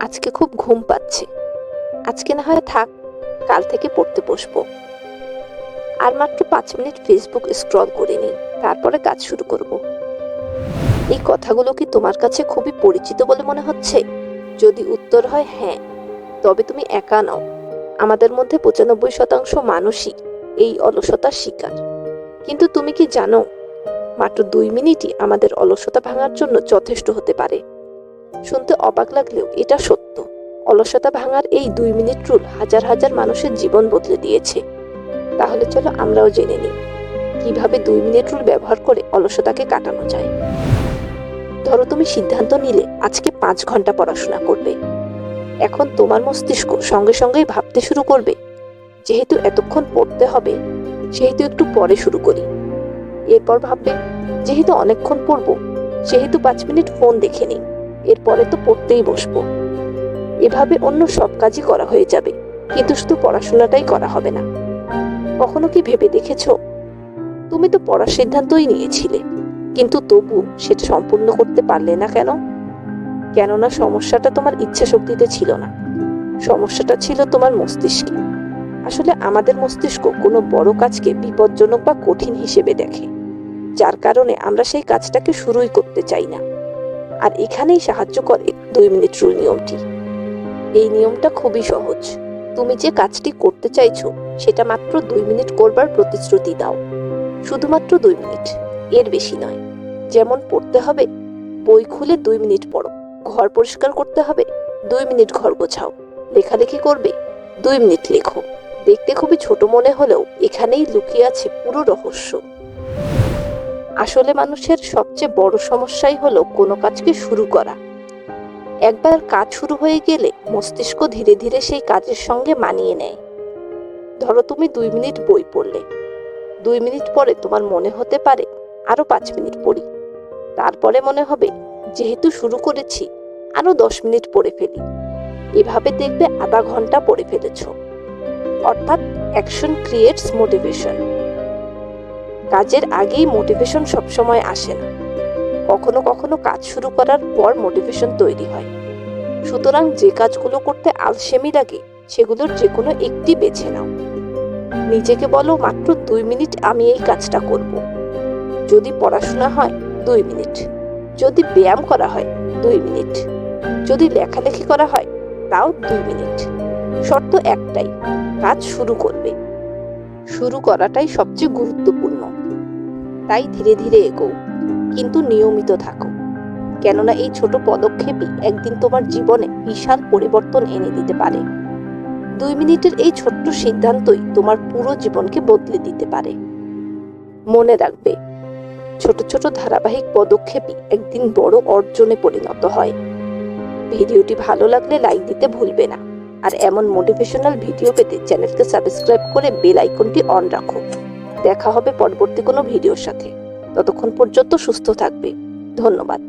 আজকে খুব ঘুম পাচ্ছে। আজকে না হয় থাক, কাল থেকে পড়তে বসবো। আর মাত্র 5 মিনিট ফেসবুক স্ক্রল করে নিই, তারপরে কাজ শুরু করব। এই কথাগুলো কি তোমার কাছে খুবই পরিচিত বলে মনে হচ্ছে? যদি উত্তর হয় হ্যাঁ, তবে তুমি একা নও। আমাদের মধ্যে 95% মানুষই এই অলসতার শিকার। কিন্তু তুমি কি জানো, মাত্র 2 মিনিটই আমাদের অলসতা ভাঙার জন্য যথেষ্ট হতে পারে। শুনতে অবাক লাগলেও এটা সত্য। অলসতা ভাঙার এই 2 মিনিট রুল হাজার হাজার মানুষের জীবন বদলে দিয়েছে। তাহলে চলো আমরাও জেনে নিই কিভাবে 2 মিনিট রুল ব্যবহার করে অলসতাকে কাটানো যায়। ধরো তুমি সিদ্ধান্ত নিলে আজকে 5 ঘন্টা পড়াশোনা করবে। এখন তোমার মস্তিষ্ক সঙ্গে সঙ্গেই ভাবতে শুরু করবে, যেহেতু এতক্ষণ পড়তে হবে সেহেতু একটু পরে শুরু করি। এরপর ভাববে, যেহেতু অনেকক্ষণ পড়বো সেহেতু 5 মিনিট ফোন দেখে নিই, এরপরে তো পড়তেই বসবো। এভাবে অন্য সব কাজই করা হয়ে যাবে, কিন্তু শুধু পড়াশোনাটাই করা হবে না। কখনো কি ভেবে দেখেছো, তুমি তো পড়ার সিদ্ধান্তই নিয়েছিলে, কিন্তু তবু সেটা সম্পূর্ণ করতে পারলে না কেন? কেননা সমস্যাটা তোমার ইচ্ছা শক্তিতে ছিল না, সমস্যাটা ছিল তোমার মস্তিষ্কে। আসলে আমাদের মস্তিষ্ক কোনো বড় কাজকে বিপজ্জনক বা কঠিন হিসেবে দেখে, যার কারণে আমরা সেই কাজটাকে শুরুই করতে চাই না। আর এখানেই সাহায্য করে 2 মিনিট রুল নিয়মটি। এই নিয়মটা খুবই সহজ। তুমি যে কাজটি করতে চাইছো সেটা মাত্র 2 মিনিট করবার প্রতিশ্রুতি দাও। শুধুমাত্র 2 মিনিট, এর বেশি নয়। যেমন পড়তে হবে, বই খুলে 2 মিনিট পড়ো। ঘর পরিষ্কার করতে হবে, 2 মিনিট ঘর গোছাও। লেখালেখি করবে, 2 মিনিট লেখো। দেখতে খুবই ছোট মনে হলেও এখানেই লুকিয়ে আছে পুরো রহস্য। আসলে মানুষের সবচেয়ে বড় সমস্যাই হলো কোনো কাজকে শুরু করা। একবার কাজ শুরু হয়ে গেলে মস্তিষ্ক ধীরে ধীরে সেই কাজের সঙ্গে মানিয়ে নেয়। ধরো তুমি 2 মিনিট বই পড়লে, 2 মিনিট পরে তোমার মনে হতে পারে আরো 5 মিনিট পড়ি। তারপরে মনে হবে, যেহেতু শুরু করেছি আরো 10 মিনিট পড়ে ফেলি। এভাবে দেখবে আধা ঘন্টা পড়ে ফেলেছ। অর্থাৎ অ্যাকশন ক্রিয়েটস মোটিভেশন। কাজের আগেই মোটিভেশন সবসময় আসে না, কখনো কখনো কাজ শুরু করার পর মোটিভেশন তৈরি হয়। সুতরাং যে কাজগুলো করতে আলসেমি লাগে সেগুলোর যে কোনো একটি বেছে নাও। নিজেকে বলো, মাত্র 2 মিনিট আমি এই কাজটা করব। যদি পড়াশোনা হয় 2 মিনিট, যদি ব্যায়াম করা হয় 2 মিনিট, যদি লেখালেখি করা হয় তাও 2 মিনিট। শর্ত একটাই, কাজ শুরু করবে। শুরু করাটাই সবচেয়ে গুরুত্বপূর্ণ। তাই ধীরে ধীরে এগোও, কিন্তু নিয়মিত থাকো। কেননা এই ছোট পদক্ষেপই একদিন তোমার জীবনে বিশাল পরিবর্তন এনে দিতে পারে। 2 মিনিটের এই ছোট্ট সিদ্ধান্তই তোমার পুরো জীবনকে বদলে দিতে পারে। মনে রাখবে, ছোট ছোট ধারাবাহিক পদক্ষেপই একদিন বড় অর্জনে পরিণত হয়। ভিডিওটি ভালো লাগলে লাইক দিতে ভুলবে না। আর এমন মোটিভেশনাল ভিডিও পেতে চ্যানেলকে সাবস্ক্রাইব করে বেল আইকনটি অন রাখো। দেখা হবে পরবর্তী কোনো ভিডিওর সাথে। ততক্ষণ পর্যন্ত সুস্থ থাকবে। ধন্যবাদ।